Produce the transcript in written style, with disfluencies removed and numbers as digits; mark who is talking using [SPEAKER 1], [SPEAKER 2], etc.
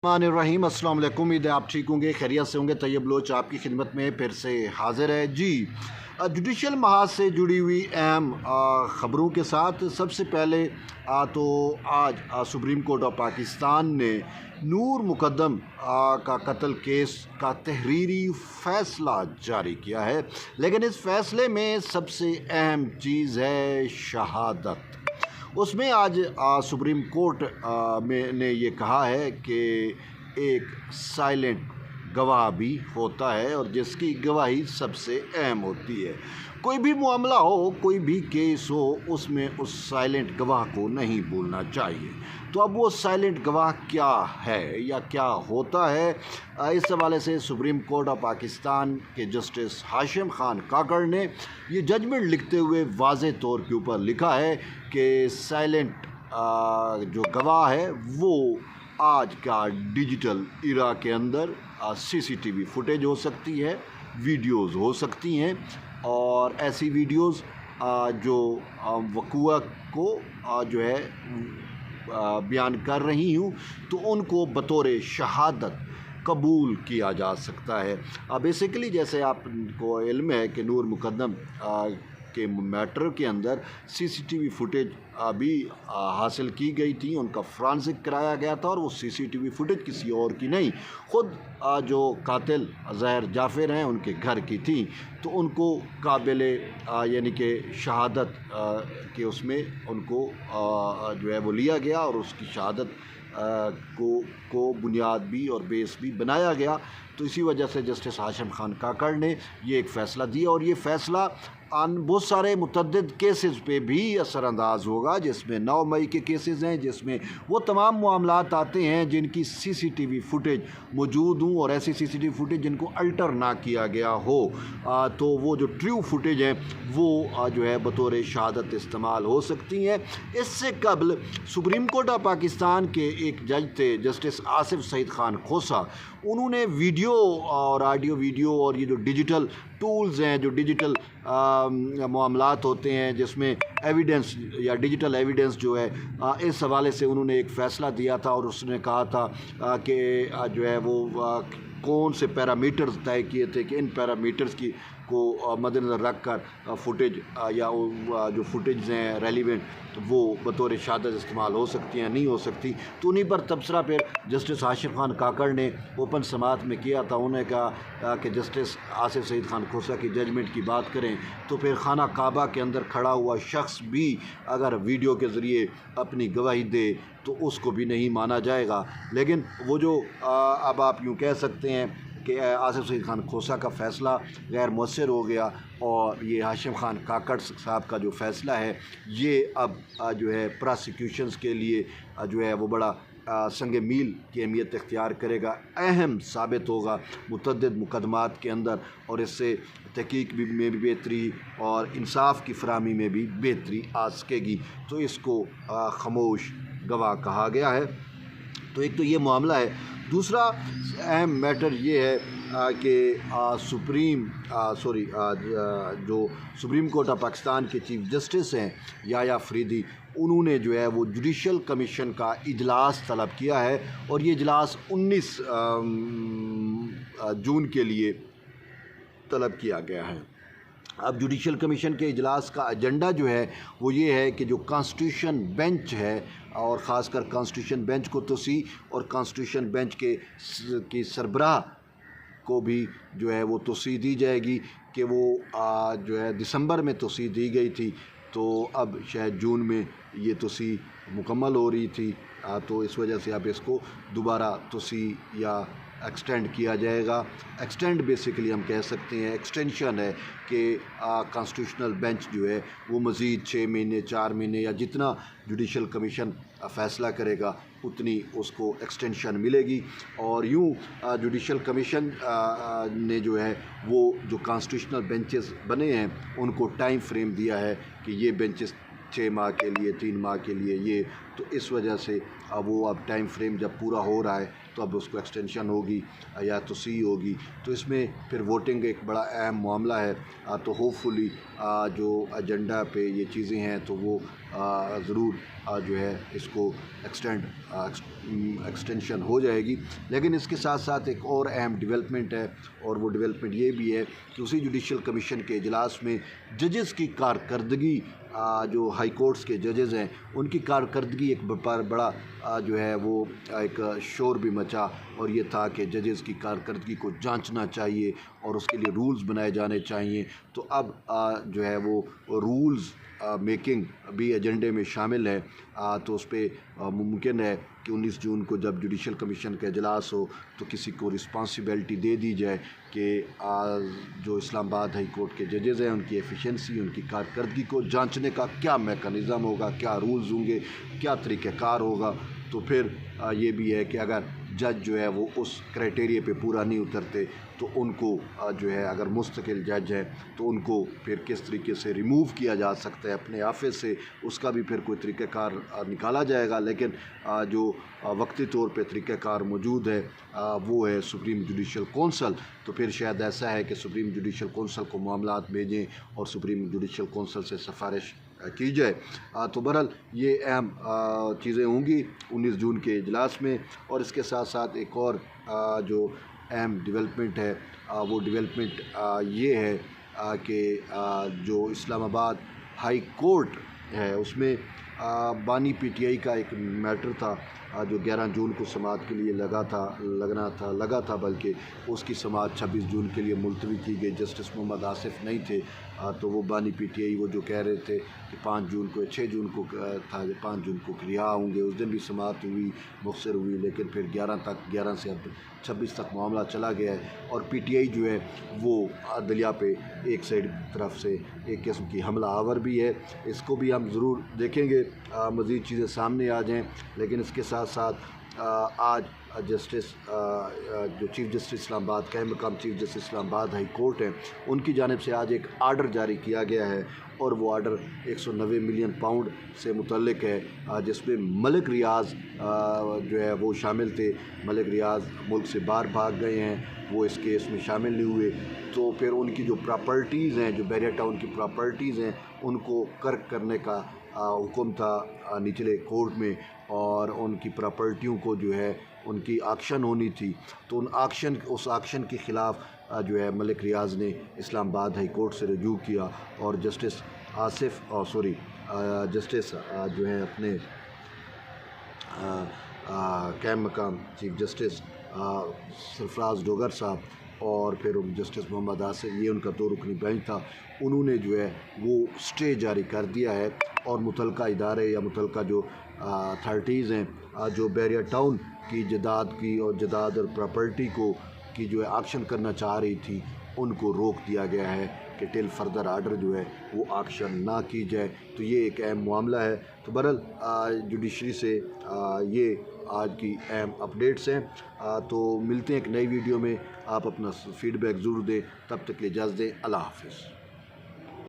[SPEAKER 1] रहीम अस्सलाम वालेकुम। उम्मीद है आप ठीक होंगे, खैरियत से होंगे। तैयब बलोच आपकी खिदमत में फिर से हाजिर है जी। जुडिशल महाज से जुड़ी हुई अहम ख़बरों के साथ सबसे पहले तो आज सुप्रीम कोर्ट ऑफ पाकिस्तान ने नूर मुकद्दम का कत्ल केस का तहरीरी फ़ैसला जारी किया है, लेकिन इस फ़ैसले में सबसे अहम चीज़ है शहादत। उसमें आज सुप्रीम कोर्ट ने ये कहा है कि एक साइलेंट गवाह भी होता है और जिसकी गवाही सबसे अहम होती है। कोई भी मामला हो, कोई भी केस हो, उसमें उस साइलेंट गवाह को नहीं भूलना चाहिए। तो अब वो साइलेंट गवाह क्या है या क्या होता है, इस हवाले से सुप्रीम कोर्ट ऑफ पाकिस्तान के जस्टिस हाशिम खान काकड़ ने ये जजमेंट लिखते हुए वाज़े तौर के ऊपर लिखा है कि साइलेंट जो गवाह है वो आज का डिजिटल इरा के अंदर सीसीटीवी फुटेज हो सकती है, वीडियोज़ हो सकती हैं, और ऐसी वीडियोज़ जो वक़ूआ को जो है बयान कर रही हूँ, तो उनको बतौर शहादत कबूल किया जा सकता है। बेसिकली जैसे आपको इल्म है कि नूर मुकद्दम के मैटर के अंदर सीसीटीवी फुटेज भी हासिल की गई थी, उनका फ्रांसिक कराया गया था, और वो सीसीटीवी फुटेज किसी और की नहीं, ख़ुद जो कातिल ज़ाहिर जाफ़िर हैं उनके घर की थी। तो उनको काबिले यानी कि शहादत के उसमें उनको जो है वो लिया गया और उसकी शहादत को बुनियाद भी और बेस भी बनाया गया। तो इसी वजह से जस्टिस हाशिम खान काकड़ ने ये एक फ़ैसला दिया, और ये फ़ैसला बहुत सारे मुतअद्दिद केसेस पे भी असरअंदाज होगा, जिसमें 9 मई के केसेस हैं, जिसमें वो तमाम मामलात आते हैं जिनकी सीसीटीवी फुटेज मौजूद हों, और ऐसी सीसीटीवी फुटेज जिनको अल्टर ना किया गया हो, तो वो जो ट्रू फुटेज हैं वो जो है बतौर शहादत इस्तेमाल हो सकती हैं। इससे कबल सुप्रीम कोर्ट ऑफ पाकिस्तान के एक जज थे जस्टिस आसिफ सईद खान खोसा, उन्होंने वीडियो और ऑडियो वीडियो और ये जो डिजिटल टूल्स हैं, जो डिजिटल मामलात होते हैं जिसमें एविडेंस या डिजिटल एविडेंस जो है, इस हवाले से उन्होंने एक फ़ैसला दिया था, और उसने कहा था कि जो है वो कौन से पैरामीटर्स तय किए थे कि इन पैरामीटर्स की को मद्देनज़र रख कर फुटेज या जो फुटेज हैं रेलिवेंट वो बतौर शहादत इस्तेमाल हो सकती हैं, नहीं हो सकती। तो उन्हीं पर तबसरा फिर जस्टिस हाशिम खान काकड़ ने ओपन समात में किया था। उन्होंने कहा कि जस्टिस आसिफ सईद खान खोसा की जजमेंट की बात करें तो फिर खाना काबा के अंदर खड़ा हुआ शख्स भी अगर वीडियो के ज़रिए अपनी गवाही दे तो उसको भी नहीं माना जाएगा। लेकिन वो जो अब आप यूँ कह सकते हैं कि आसिफ सईद खान खोसा का फ़ैसला गैर मौसर हो गया, और ये हाशिम खान काकड़ साहब का जो फ़ैसला है ये अब जो है प्रोसिक्यूशंस के लिए जो है वो बड़ा संग मील की अहमियत इख्तियार करेगा, अहम साबित होगा मुतअद्दिद मुकदमात के अंदर, और इससे तहकीक में भी बेहतरी और इंसाफ की फराहमी में भी बेहतरी आ सकेगी। तो इसको खामोश गवाह कहा गया है। तो एक तो ये मामला है। दूसरा अहम मैटर ये है कि जो सुप्रीम कोर्ट ऑफ पाकिस्तान के चीफ जस्टिस हैं याया अफरीदी, उन्होंने जो है वो जुडिशल कमीशन का इजलास तलब किया है, और ये इजलास 19 जून के लिए तलब किया गया है। अब जुडिशल कमीशन के इजलास का एजेंडा जो है वो ये है कि जो कॉन्स्टिट्यूशन बेंच है, और ख़ासकर कॉन्स्टिट्यूशन बेंच को तोसी और कॉन्स्टिट्यूशन बेंच की सरबराह को भी जो है वो तोसी दी जाएगी कि वो जो है दिसंबर में तोसी दी गई थी, तो अब शायद जून में ये तोसी मुकम्मल हो रही थी, तो इस वजह से अब इसको दोबारा तोसी या एक्सटेंड किया जाएगा। एक्सटेंड बेसिकली हम कह सकते हैं एक्सटेंशन है कि कॉन्स्टिट्यूशनल बेंच जो है वो मज़ीद 6 महीने 4 महीने या जितना जुडिशल कमीशन फ़ैसला करेगा उतनी उसको एक्सटेंशन मिलेगी। और यूँ जुडिशल कमीशन ने जो है वो जो कॉन्स्टिट्यूशनल बेंचेस बने हैं उनको टाइम फ्रेम दिया है कि ये बेंचेस 6 माह के लिए, 3 माह के लिए ये تو اس وجہ سے وہ اب ٹائم فریم جب پورا ہو رہا ہے تو اب اس کو ایکسٹینشن ہوگی یا توسیع ہوگی، تو اس میں پھر ووٹنگ ایک بڑا اہم معاملہ ہے۔ تو ہوپ فلی جو ایجنڈا پہ یہ چیزیں ہیں تو وہ ضرور جو ہے اس کو ایکسٹینشن ہو جائے گی۔ لیکن اس کے ساتھ ساتھ ایک اور اہم ڈیولپمنٹ ہے، اور وہ ڈیولپمنٹ یہ بھی ہے کہ اسی جوڈیشل کمیشن کے اجلاس میں ججز کی کارکردگی، جو ہائی کورٹس کے ججز ہیں ان کی کارکردگی ایک بڑا جو ہے وہ ایک شور بھی مچا، اور یہ تھا کہ ججز کی کارکردگی کو جانچنا چاہیے اور اس کے لیے رولز بنائے جانے چاہیے۔ تو اب جو ہے وہ رولز میکنگ بھی ایجنڈے میں شامل ہے۔ تو اس پہ ممکن ہے کہ 19 جون کو جب جوڈیشل کمیشن کا اجلاس ہو تو کسی کو رسپانسبلٹی دے دی جائے کہ جو اسلام آباد ہائی کورٹ کے ججز ہیں ان کی ایفیشنسی، ان کی کارکردگی کو جانچنے کا کیا میکانزم ہوگا، کیا رولز ہوں گے، کیا طریقہ کار ہوگا۔ تو پھر یہ بھی ہے کہ اگر جج جو ہے وہ اس کرائٹیریا پہ پورا نہیں اترتے تو ان کو جو ہے اگر مستقل جج ہے تو ان کو پھر کس طریقے سے ریموو کیا جا سکتا ہے اپنے آفس سے، اس کا بھی پھر کوئی طریقہ کار نکالا جائے گا۔ لیکن جو وقتی طور پہ طریقہ کار موجود ہے وہ ہے سپریم جوڈیشل کونسل۔ تو پھر شاید ایسا ہے کہ سپریم جوڈیشل کونسل کو معاملات بھیجیں اور سپریم جوڈیشل کونسل سے سفارش کی جائے۔ تو بہرحال یہ اہم چیزیں ہوں گی 19 جون کے اجلاس میں۔ اور اس کے ساتھ ساتھ ایک اور جو اہم ڈیولپمنٹ ہے وہ ڈیولپمنٹ یہ ہے کہ جو اسلام آباد ہائی کورٹ ہے اس میں بانی پی ٹی آئی کا ایک میٹر تھا جو 11 جون کو سماعت کے لیے لگا تھا بلکہ اس کی سماعت 26 جون کے لیے ملتوی کی گئی۔ جسٹس محمد آصف نہیں تھے، تو وہ بانی پی ٹی آئی وہ جو کہہ رہے تھے کہ 5 جون کو 6 جون کو تھا 5 جون کو رہا ہوں گے، اس دن بھی سماعت ہوئی، مختصر ہوئی، لیکن پھر 11 سے اب 26 تک معاملہ چلا گیا ہے۔ اور پی ٹی آئی جو ہے وہ عدلیہ پہ ایک سائڈ طرف سے ایک قسم کی حملہ آور بھی ہے۔ اس کو بھی ہم ضرور دیکھیں گے، مزید چیزیں سامنے آ جائیں۔ لیکن اس کے ساتھ ساتھ آج جسٹس جو چیف جسٹس اسلام آباد قائم مقام چیف جسٹس اسلام آباد ہائی کورٹ ہیں ان کی جانب سے آج ایک آرڈر جاری کیا گیا ہے، اور وہ آرڈر 190 ملین پاؤنڈ سے متعلق ہے، جس میں ملک ریاض جو ہے وہ شامل تھے۔ ملک ریاض ملک سے باہر بھاگ گئے ہیں، وہ اس کیس میں شامل نہیں ہوئے۔ تو پھر ان کی جو پراپرٹیز ہیں، جو بیریا ٹاؤن کی پراپرٹیز ہیں، ان کو قرق کرنے کا حکم تھا نچلے کورٹ میں، اور ان کی پراپرٹیوں کو جو ہے ان کی آکشن ہونی تھی۔ تو اس آکشن کے خلاف جو ہے ملک ریاض نے اسلام آباد ہائی کورٹ سے رجوع کیا، اور جسٹس جسٹس جو ہیں اپنے قائم مقام چیف جسٹس سرفراز ڈوگر صاحب اور پھر جسٹس محمد آصف، یہ ان کا 2 رکنی بینچ تھا، انہوں نے جو ہے وہ اسٹے جاری کر دیا ہے، اور متعلقہ ادارے یا متعلقہ جو اتھارٹیز ہیں جو بیریا ٹاؤن کی جداد اور پراپرٹی کی جو ہے آکشن کرنا چاہ رہی تھی ان کو روک دیا گیا ہے کہ ٹل فردر آرڈر جو ہے وہ آکشن نہ کی جائے۔ تو یہ ایک اہم معاملہ ہے۔ تو بہرحال جوڈیشری سے یہ آج کی اہم اپڈیٹس ہیں۔ تو ملتے ہیں ایک نئی ویڈیو میں، آپ اپنا فیڈ بیک ضرور دیں، تب تک کے لیے اجازت دیں، اللہ حافظ۔